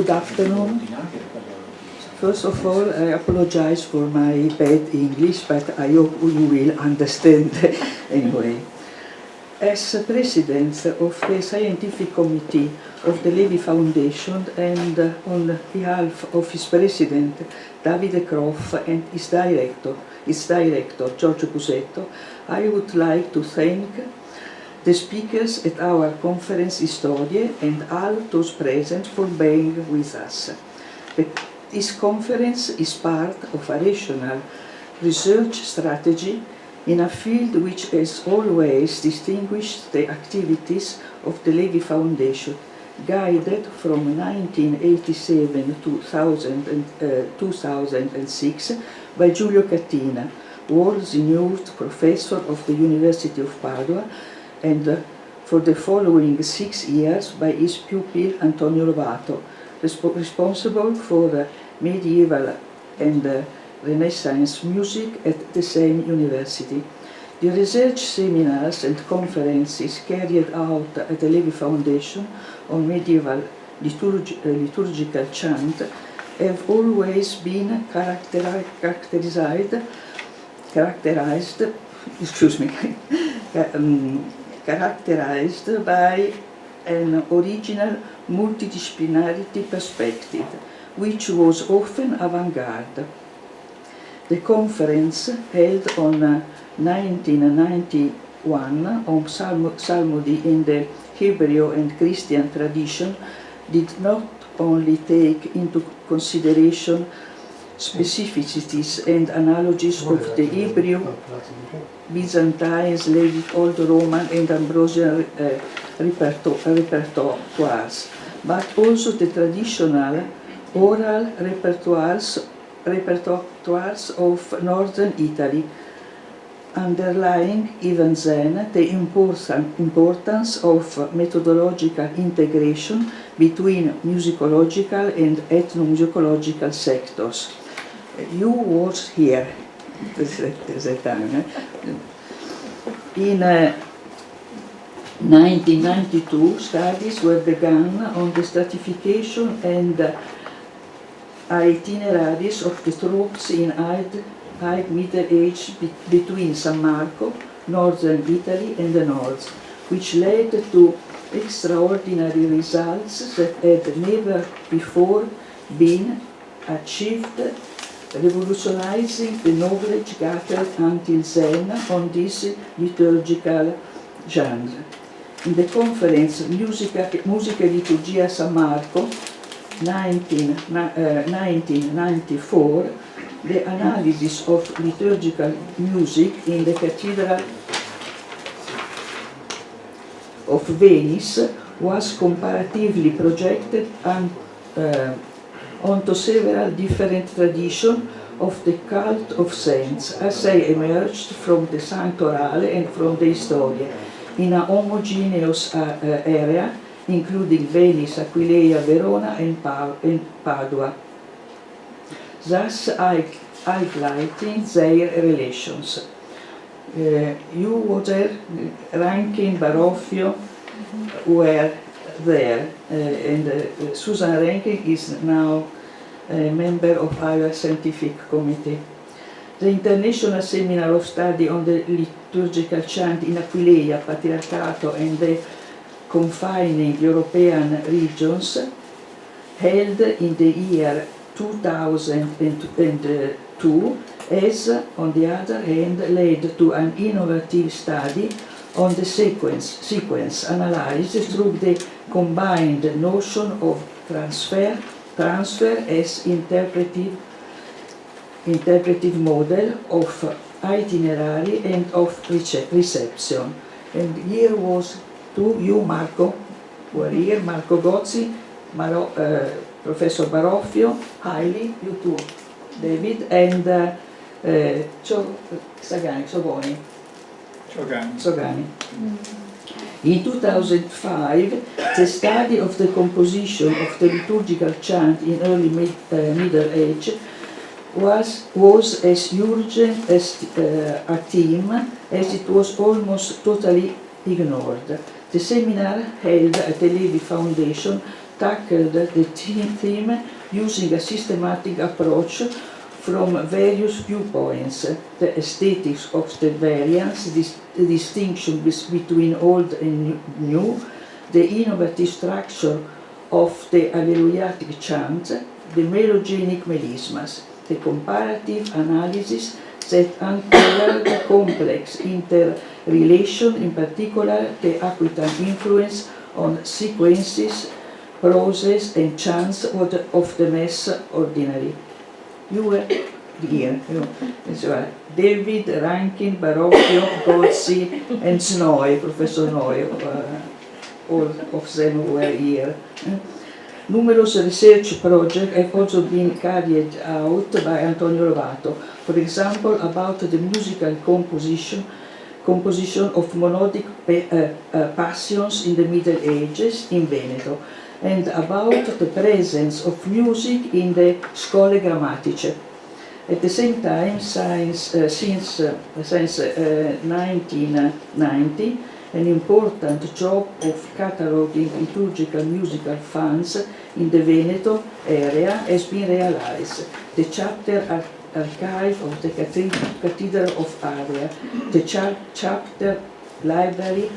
Good afternoon. First of all, I apologize for my bad English, but I hope you will understand anyway. As President of the Scientific Committee of the Levi Foundation and on behalf of his President, Davide Croff, and his Director, Giorgio Pusetto, I would like to thank the speakers at our conference Historiae and all those present for being with us. This conference is part of a rational research strategy in a field which has always distinguished the activities of the Levi Foundation, guided from 1987 to 2006 by Giulio Cattina, world-renowned professor of the University of Padua, and for the following 6 years by his pupil Antonio Lovato, responsible for medieval and Renaissance music at the same university. The research seminars and conferences carried out at the Levi Foundation on medieval liturgical chant have always been characterized by an original multidisciplinarity perspective, which was often avant-garde. The conference, held on 1991 on psalmody in the Hebrew and Christian tradition, did not only take into consideration specificities and analogies of the Hebrew, Byzantine, Slavic, Old Roman and Ambrosian repertoires, but also the traditional oral repertoires of northern Italy, underlying even then the importance of methodological integration between musicological and ethnomusicological sectors. You was here at that time. In 1992, studies were begun on the stratification and itineraries of the troops in High Middle Age between San Marco, northern Italy, and the north, which led to extraordinary results that had never before been achieved, revolutionizing the knowledge gathered until then on this liturgical genre. In the conference Musica e Liturgia San Marco, 1994, the analysis of liturgical music in the Cathedral of Venice was comparatively projected onto several different traditions of the cult of saints as they emerged from the Sanctorale and from the Historiae in a homogeneous area, including Venice, Aquileia, Verona, and Padua, thus highlighting their relations. You were there, Rankin, Baroffio were there, and Susan Rankin is now a member of our scientific committee. The International Seminar of Study on the Liturgical Chant in Aquileia, Patriarcato, and the confining European regions, held in the year 2002, has, on the other hand, led to an innovative study on the sequence analyzed through the combined notion of transfer as interpretive model of itinerary and of reception. And here was you, Marco, were here, Marco Gozzi, Professor Baroffio, Hiley, you too, David, and Sogani. In 2005, the study of the composition of the liturgical chant in early Middle Age was as urgent as a theme as it was almost totally ignored. The seminar held at the Levi Foundation tackled the theme using a systematic approach from various viewpoints: the aesthetics of the variants, the distinction between old and new, the innovative structure of the alleluiatic chant, the melogenic melismas, the comparative analysis that uncovered the complex interrelation, in particular the Aquitan influence on sequences, process and chants of the Mass Ordinary. You were here, so, David, Rankin, Barocchio, Gozzi and Snoy, Professor Snoy, all of them were here. Numerous research projects have also been carried out by Antonio Lovato, for example about the musical composition of monodic passions in the Middle Ages in Veneto, and about the presence of music in the Schole Grammatiche. At the same time, since 1990, an important job of cataloguing liturgical musical funds in the Veneto area has been realized. The chapter archive of the Cathedral of Ardea, the chapter library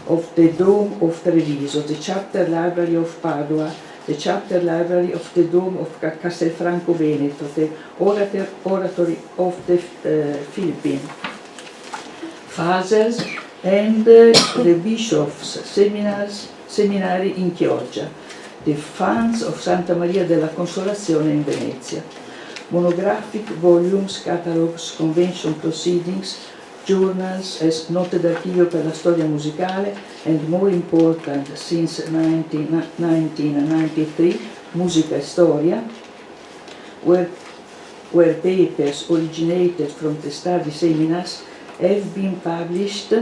of the Dome of Treviso, the chapter library of Padua, the chapter library of the Dome of Castelfranco Veneto, the oratory of the Philippines, Fathers, and the Bishops' Seminary in Chioggia, the funds of Santa Maria della Consolazione in Venezia, monographic volumes, catalogs, convention proceedings, journals as Note d'Archivio per la Storia Musicale, and more important, since 1993, Musica e Storia, where papers originated from the study seminars have been published,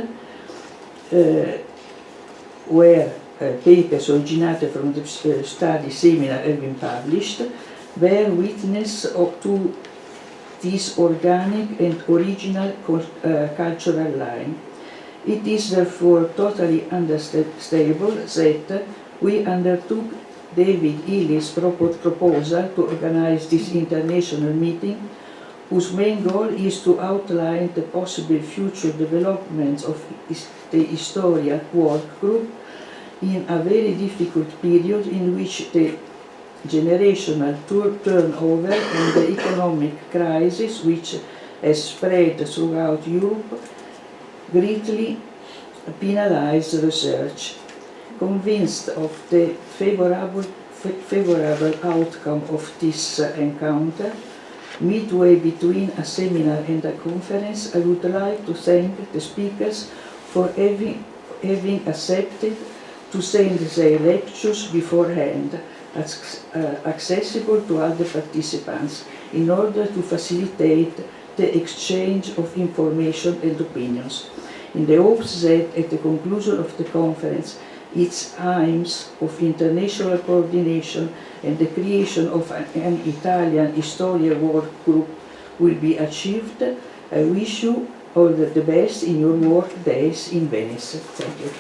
bear witness to this organic and original cultural line. It is therefore totally understandable that we undertook David Hiley's proposal to organize this international meeting, whose main goal is to outline the possible future developments of the Historia work group in a very difficult period in which the generational turnover and the economic crisis, which has spread throughout Europe, greatly penalized research. Convinced of the favorable outcome of this encounter, midway between a seminar and a conference, I would like to thank the speakers for having accepted to send their lectures beforehand, accessible to other participants, in order to facilitate the exchange of information and opinions, in the hopes that at the conclusion of the conference, its aims of international coordination and the creation of an Italian Historia work group will be achieved. I wish you all the best in your work days in Venice. Thank you.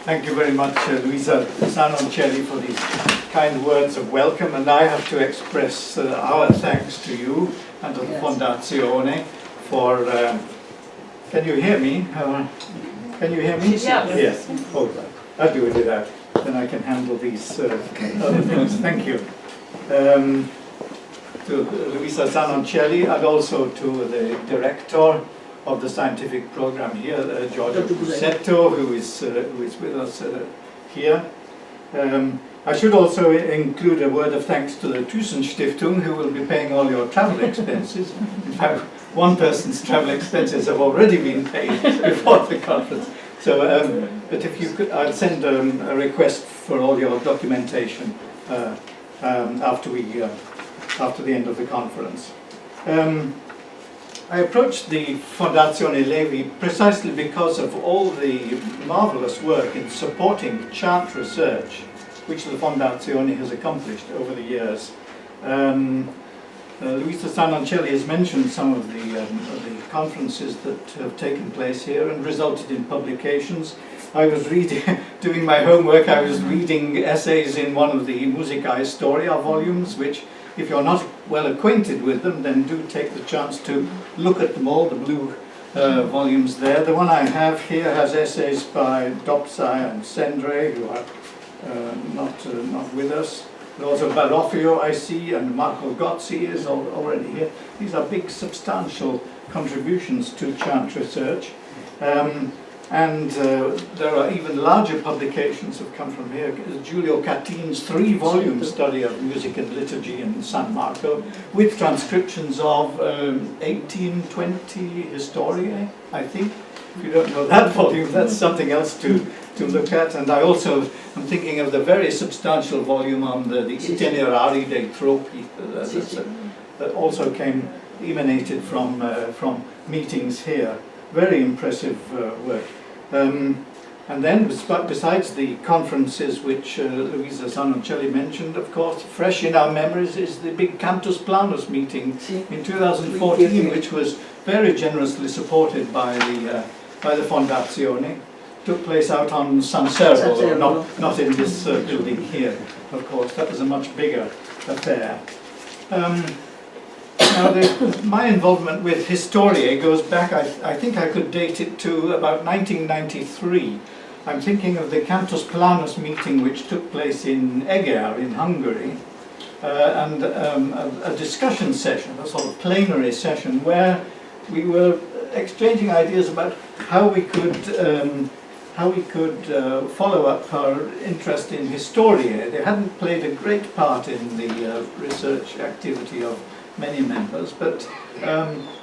Thank you very much, Luisa Zanoncelli, for these kind words of welcome, and I have to express our thanks to you and to the Fondazione for... can you hear me? Can you hear me? Yeah. Yes. Oh, right. I'll do it with that. Then I can handle these other things. Thank you. To Luisa Zanoncelli, and also to the director of the scientific program here, Giorgio Busetto, who is with us here. I should also include a word of thanks to the Thyssen-Stiftung, who will be paying all your travel expenses. In fact, one person's travel expenses have already been paid before the conference. So, but if you could, I'll send a request for all your documentation after the end of the conference. I approached the Fondazione Levi precisely because of all the marvelous work in supporting chant research which the Fondazione has accomplished over the years. Luisa Zanoncelli has mentioned some of the conferences that have taken place here and resulted in publications. I was reading, doing my homework, I was reading essays in one of the Musica Historia volumes, which, if you're not well acquainted with them, then do take the chance to look at them all, the blue volumes there. The one I have here has essays by Dopsai and Sendre, who are not with us. Also Baroffio, I see, and Marco Gozzi is already here. These are big, substantial contributions to chant research. And there are even larger publications have come from here. Giulio Cattin's 3-volume study of music and liturgy in San Marco, with transcriptions of 1820 Historiae, I think. If you don't know that volume, that's something else to look at. And I also am thinking of the very substantial volume on the Itinerari dei Troppi that also emanated from meetings here. Very impressive work. And then, besides the conferences which Luisa Zanoncelli mentioned, of course, fresh in our memories is the big Cantus Planus meeting in 2014, which was very generously supported by the Fondazione. Took place out on San Servo, not in this building here, of course. That was a much bigger affair. Now, my involvement with Historiae goes back, I think I could date it to about 1993. I'm thinking of the Cantus Planus meeting which took place in Eger in Hungary, and a discussion session, a sort of plenary session, where we were exchanging ideas about how we could follow up our interest in Historiae. They hadn't played a great part in the research activity of many members, but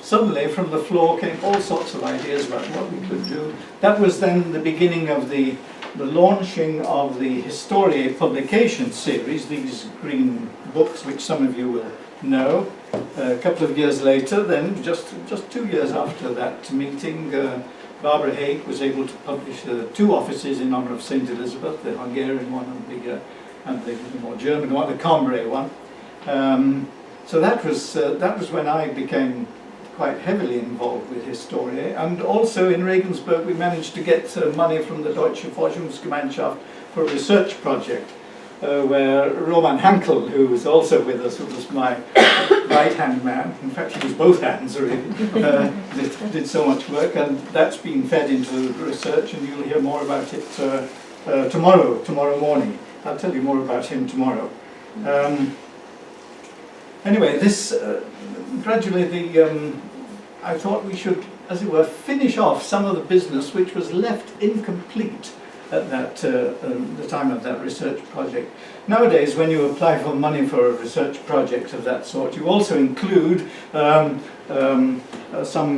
suddenly from the floor came all sorts of ideas about what we could do. That was then the beginning of the launching of the Historiae publication series, these green books which some of you will know. A couple of years later, then just 2 years after that meeting, Barbara Haig was able to publish 2 offices in honour of St. Elizabeth, the Hungarian one and the more German one, the Cambrai one. So that was when I became quite heavily involved with Historiae, and also in Regensburg we managed to get money from the Deutsche Forschungsgemeinschaft for a research project where Roman Hankel, who was also with us, who was my right-hand man, in fact he was both hands really, did so much work, and that's been fed into research, and you'll hear more about it tomorrow morning. I'll tell you more about him tomorrow. Anyway, this gradually I thought we should, as it were, finish off some of the business which was left incomplete at that the time of that research project. Nowadays, when you apply for money for a research project of that sort, you also include some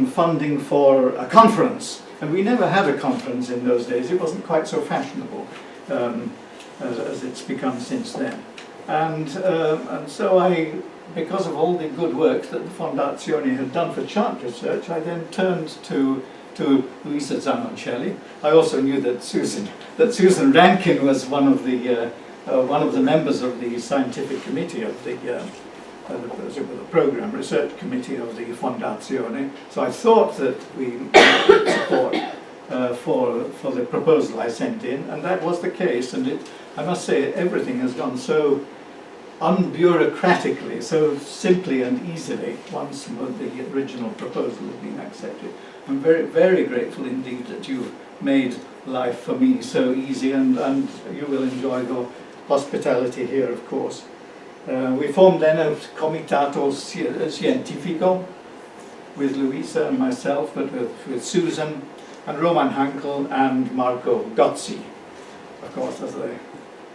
funding for a conference. And we never had a conference in those days. It wasn't quite so fashionable as it's become since then. And so because of all the good work that the Fondazione had done for chant research, I then turned to Luisa Zanoncelli. I also knew that Susan Rankin was one of the members of the scientific committee of the program research committee of the Fondazione. So I thought that we would support for the proposal I sent in, and that was the case. And I must say, everything has gone so unbureaucratically, so simply and easily once the original proposal has been accepted. I'm very, very grateful indeed that you've made life for me so easy, and you will enjoy your hospitality here, of course. We formed then a Comitato Scientifico with Luisa and myself, but with Susan and Roman Hankel and Marco Gozzi, of course, as the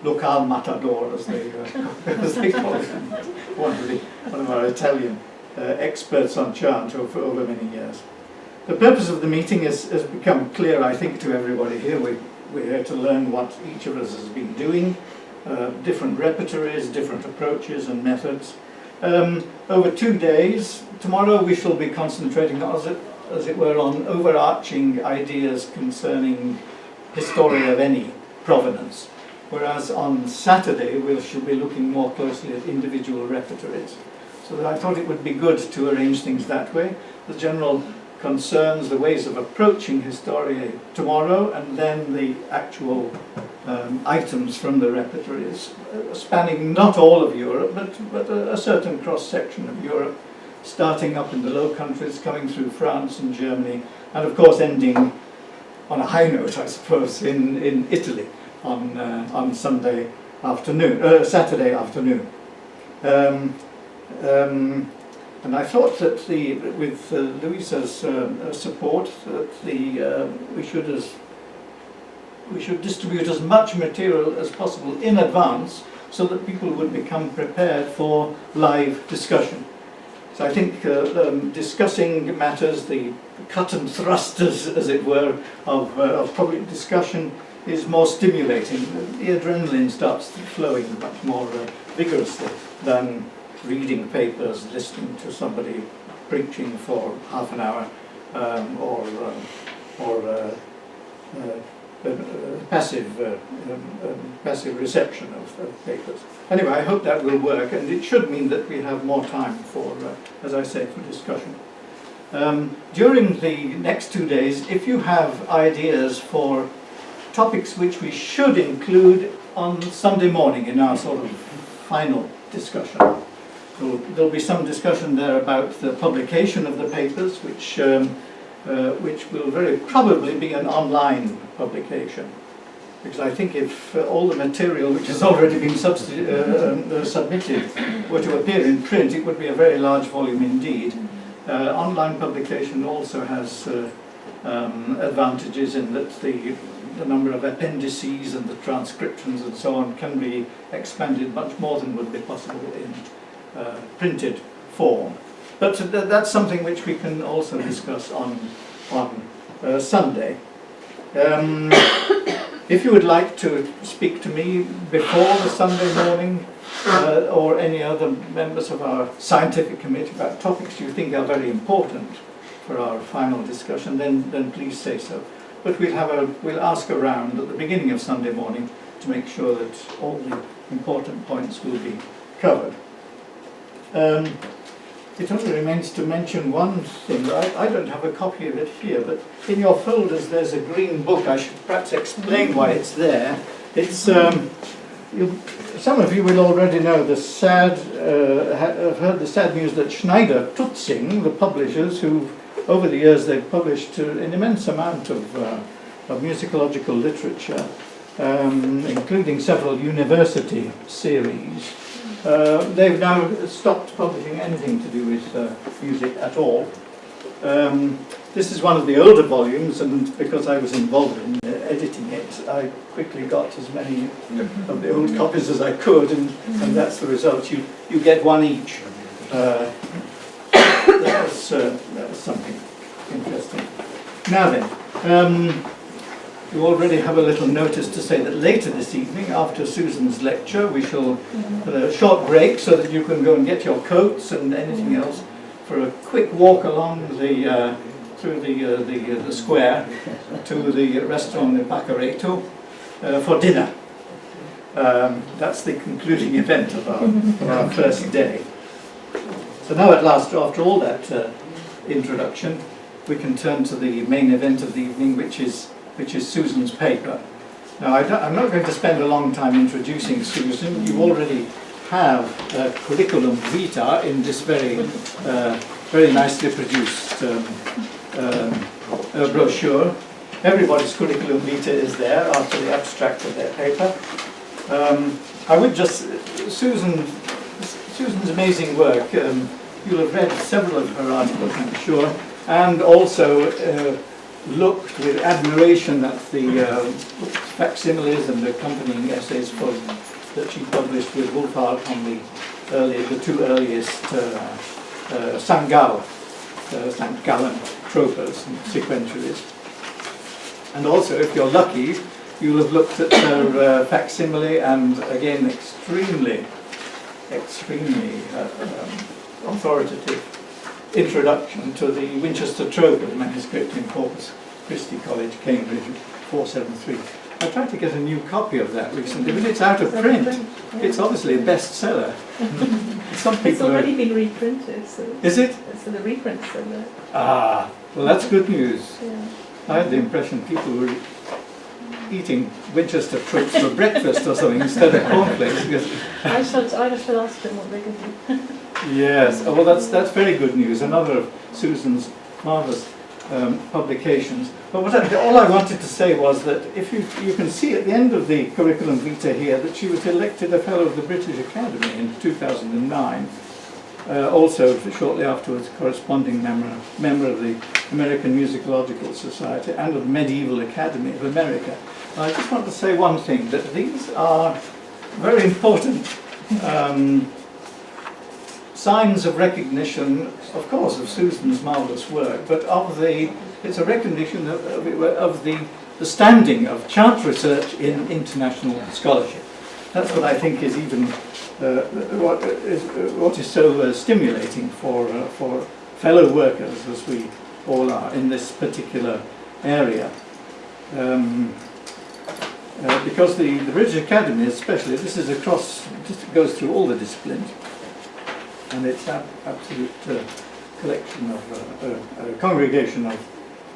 local matador, as they call it, one of our Italian experts on chant over many years. The purpose of the meeting has become clear, I think, to everybody here. We're here to learn what each of us has been doing, different repertories, different approaches and methods. Over 2 days, tomorrow we shall be concentrating, as it were, on overarching ideas concerning history of any provenance. Whereas on Saturday we shall be looking more closely at individual repertories. So I thought it would be good to arrange things that way. The general concerns, the ways of approaching Historiae tomorrow, and then the actual items from the repertories, spanning not all of Europe, but a certain cross-section of Europe, starting up in the Low Countries, coming through France and Germany, and of course ending on a high note, I suppose, in Italy on Sunday afternoon, Saturday afternoon. And I thought that with Luisa's support, that we should distribute as much material as possible in advance, so that people would become prepared for live discussion. So I think discussing matters, the cut and thrust, as it were, of public discussion is more stimulating. The adrenaline starts flowing much more vigorously than reading papers, listening to somebody preaching for half an hour, or passive reception of papers. Anyway, I hope that will work, and it should mean that we have more time for, as I say, for discussion. During the next 2 days, if you have ideas for topics which we should include on Sunday morning in our sort of final discussion, there'll be some discussion there about the publication of the papers, which will very probably be an online publication. Because I think if all the material which has already been submitted were to appear in print, it would be a very large volume indeed. Online publication also has advantages in that the number of appendices and the transcriptions and so on can be expanded much more than would be possible in printed form. But that's something which we can also discuss on Sunday. If you would like to speak to me before the Sunday morning, or any other members of our scientific committee about topics you think are very important for our final discussion, then please say so. But we'll ask around at the beginning of Sunday morning to make sure that all the important points will be covered. It only remains to mention one thing. I don't have a copy of it here, but in your folders there's a green book. I should perhaps explain why it's there. It's some of you will already know the have heard the sad news that Schneider Tutzing, the publishers, who over the years they've published an immense amount of musicological literature, including several university series. They've now stopped publishing anything to do with music at all. This is one of the older volumes, and because I was involved in editing it, I quickly got as many of the old copies as I could, and that's the result. You get one each. That was something interesting. Now then, you already have a little notice to say that later this evening, after Susan's lecture, we shall have a short break so that you can go and get your coats and anything else for a quick walk along through the square to the restaurant in Pacareto for dinner. That's the concluding event of our first day. So now at last, after all that introduction, we can turn to the main event of the evening, which is Susan's paper. Now, I'm not going to spend a long time introducing Susan. You already have a curriculum vitae in this very nicely produced brochure. Everybody's curriculum vitae is there after the abstract of their paper. I would just, Susan's amazing work, you'll have read several of her articles, I'm sure, and also looked with admiration at the facsimiles and the accompanying essays that she published with Wolfhard on the two earliest St. Gallen tropers and sequentials. And also, if you're lucky, you'll have looked at her facsimile and again extremely authoritative introduction to the Winchester Troper manuscript in Corpus Christi College, Cambridge, 473. I tried to get a new copy of that recently, but it's out of print. It's obviously a bestseller. Some It's people already been reprinted, so Is it? so the reprints are there. Ah, well, that's good news. Yeah. I had the impression people were eating Winchester tropes for breakfast or something instead of cornflakes. Because I shall ask them what they can do. yes, oh, well, that's very good news. Another of Susan's marvellous publications. But all I wanted to say was that if you can see at the end of the curriculum vitae here that she was elected a Fellow of the British Academy in 2009. Also, shortly afterwards, corresponding member of the American Musicological Society and of the Medieval Academy of America. I just want to say one thing, that these are very important signs of recognition, of course, of Susan's marvellous work, but it's a recognition of the standing of chance research in international scholarship. That's what I think is even what is so stimulating for fellow workers, as we all are in this particular area. Because the British Academy, especially, this goes through all the disciplines, and it's an absolute collection of a congregation of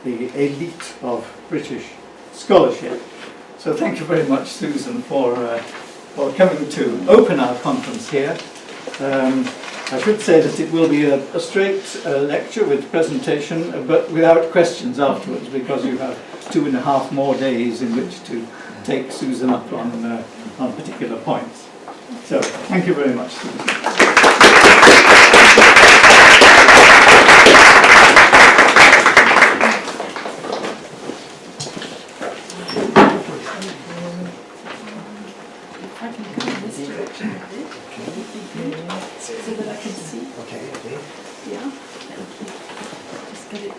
the elite of British scholarship. So thank you very much, Susan, for coming to open our conference here. I should say that it will be a straight lecture with presentation, but without questions afterwards, because you have 2.5 more days in which to take Susan up on particular points. So, thank you very much, Susan. So that I can see. Okay. Yeah. Just get it.